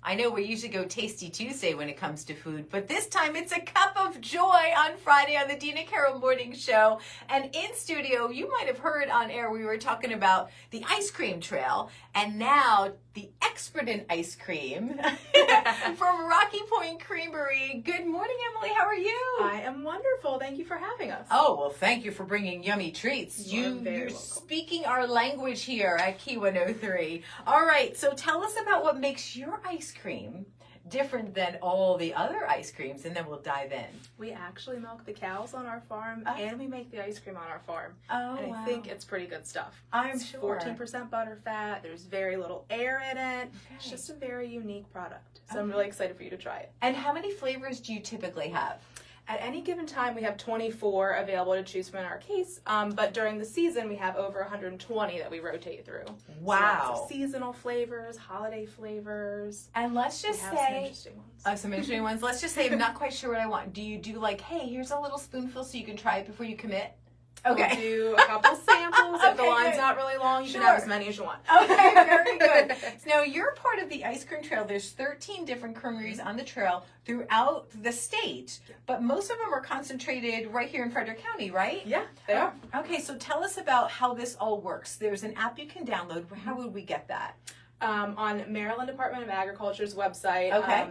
I know we usually go Tasty Tuesday when it comes to food, but this time it's a cup of joy on Friday on the Dina Carole Morning Show. And in studio, you might have heard on air, we were talking about the ice cream trail, and now the expert in ice cream from Rocky Point Creamery. Good morning, Emily. How are you? I am wonderful. Thank you for having us. Oh, well, thank you for bringing yummy treats. You're speaking our language here at Key 103. All right, so tell us about what makes your ice cream different than all the other ice creams, and then we'll dive in. We actually milk the cows on our farm, and we make the ice cream on our farm. Oh, and I think it's pretty good stuff. I'm sure. 14% butter fat. There's very little air in it. Okay. It's just a very unique product. So I'm really excited for you to try it. And how many flavors do you typically have? At any given time, we have 24 available to choose from in our case, but during the season, we have over 120 that we rotate through. Wow. So lots of seasonal flavors, holiday flavors. And let's just some say, interesting ones. some interesting ones. Let's just say I'm not quite sure what I want. Do you do like, hey, here's a little spoonful so you can try it before you commit? Okay. We'll do a couple samples. If the Okay, line's good. not really long, you Sure. can have as many as you want. Okay, very good. So now you're part of the ice cream trail. There's 13 different creameries on the trail throughout the state, but most of them are concentrated right here in Frederick County, right? Yeah, they are. Okay, so tell us about how this all works. There's an app you can download. How would we get that? On Maryland Department of Agriculture's website, Okay.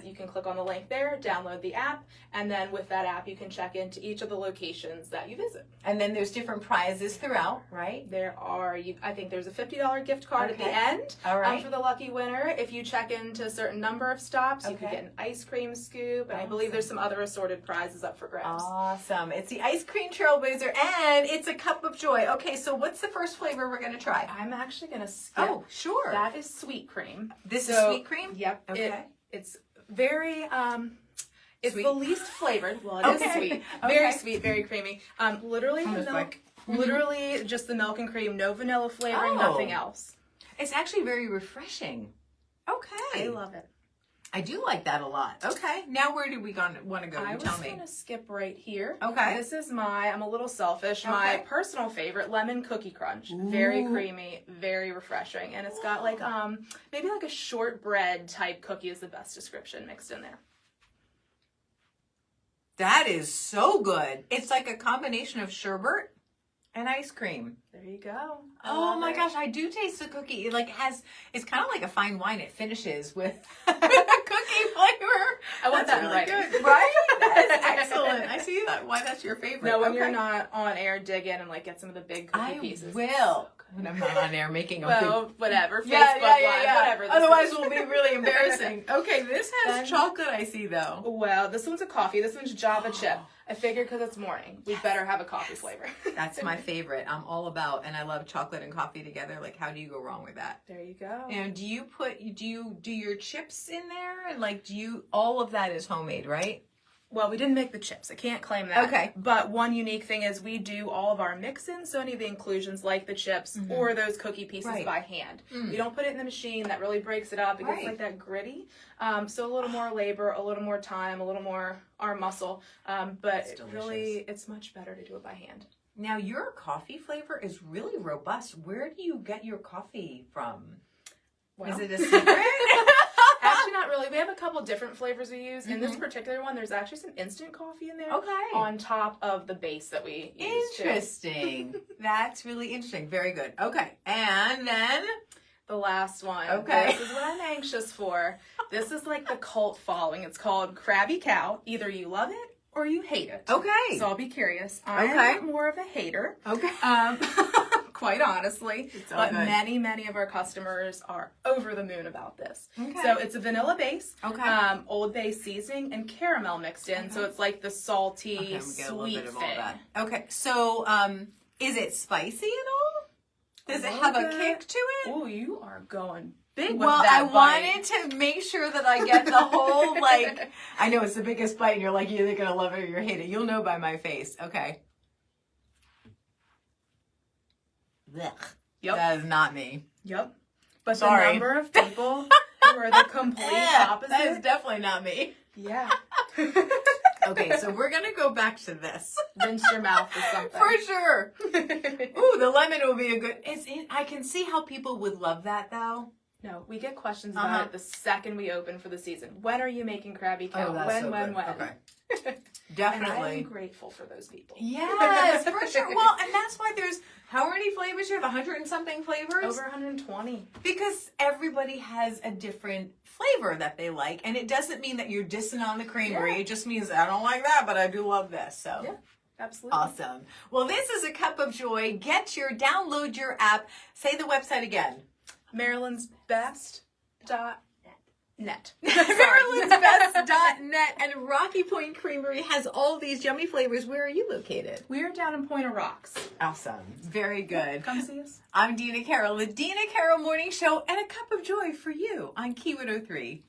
You can click on the link there, download the app, and then with that app you can check into each of the locations that you visit. And then there's different prizes throughout, right? There are, I think there's a $50 gift card at the end All right. for the lucky winner. If you check into a certain number of stops, you can Okay. get an ice cream scoop, and I believe there's some other assorted prizes up for grabs. Awesome. It's the Ice Cream Trailblazer, and it's a cup of joy. Okay, so what's the first flavor we're going to try? I'm actually going to skip. Oh, sure. That is sweet cream. This is So, sweet cream? Yep. Okay. It's very, it's Sweet. the least flavored. Well, it is Okay. sweet. Okay. Very sweet, very creamy. Literally the Almost milk, like- literally just the milk and cream, no vanilla flavoring, Oh. nothing else. It's actually very refreshing. Okay. I love it. I do like that a lot. Okay. Now where do we want to go? I You was tell me. going to skip right here. Okay. This is I'm a little selfish, my Okay. personal favorite, lemon cookie crunch. Very creamy, very refreshing. And it's got like, maybe like a shortbread type cookie is the best description mixed in there. That is so good. It's like a combination of sherbet and ice cream. There you go. I Oh love my it. gosh, I do taste the cookie. It it's kind of like a fine wine. It finishes with a cookie flavor. I want that in really writing. good, right? That's excellent. I see that. Why that's your favorite. No, when Okay. you're not on air, dig in and like get some of the big cookie I pieces. will. When I'm not on air making a Well, whatever. Facebook yeah, Live, whatever. This Otherwise, is. we'll be really embarrassing. Okay, this has Then- chocolate, I see, though. Well, this one's a coffee. This one's Java chip. I figured because it's morning, we better have a coffee flavor. That's my favorite. I'm all about, and I love chocolate and coffee together. Like, how do you go wrong with that? There you go. And do you do your chips in there? And like, all of that is homemade, right? Well, we didn't make the chips. I can't claim that. Okay. But one unique thing is we do all of our mix-ins, so any of the inclusions like the chips or those cookie pieces Right. by hand. We don't put it in the machine. That really breaks it up. It gets Right. like that gritty. So a little more labor, a little more time, a little more arm muscle. But It's it's much better to do it by hand. Now, your coffee flavor is really robust. Where do you get your coffee from? Well. Is it a secret? Actually, not really. We have a couple different flavors we use. In this particular one, there's actually some instant coffee in there. Okay. On top of the base that we use. too. Interesting. That's really interesting. Very good. Okay. And then The last one. Okay. This is what I'm anxious for. This is like the cult following. It's called Krabby Cow. Either you love it or you hate it. Okay. So I'll be curious. Okay. I'm more of a hater. Okay. Quite honestly. It's all But good. many of our customers are over the moon about this. Okay. So it's a vanilla base, Okay. Old Bay seasoning, and caramel mixed in. So it's like the salty, Okay, we get a little sweet bit of all thing. that. Okay. So, is it spicy at all? Does it have a kick to it? Oh, you are going big with Well, that I bite. wanted to make sure that I get the whole, like, I know it's the biggest bite, and you're like, you're either going to love it or you're hate it. You'll know by my face. Okay. Blech. Yep. That is not me. Yep. But Sorry. the number of people who are the complete opposite. That is definitely not me. Yeah. Okay, so we're going to go back to this. Rinse your mouth with something. For sure. Ooh, the lemon will be a good. I can see how people would love that, though. No, we get questions about it the second we open for the season. When are you making Krabby Cow? When? Okay. And Definitely. I'm grateful for those people. Yes, for sure. Well, and that's why there's how many flavors? You have 100 and something flavors? Over 120. Because everybody has a different flavor that they like, and it doesn't mean that you're dissing on the creamery. Yeah. It just means I don't like that, but I do love this. So Yeah, absolutely. awesome. Well, this is a cup of joy. Download your app. Say the website again. Maryland'sBest.net. Maryland'sBest.net, and Rocky Point Creamery has all these yummy flavors. Where are you located? We're down in Point of Rocks. Awesome. Very good. Come see us. I'm Dina Carole, the Dina Carole Morning Show, and a cup of joy for you on Key 103.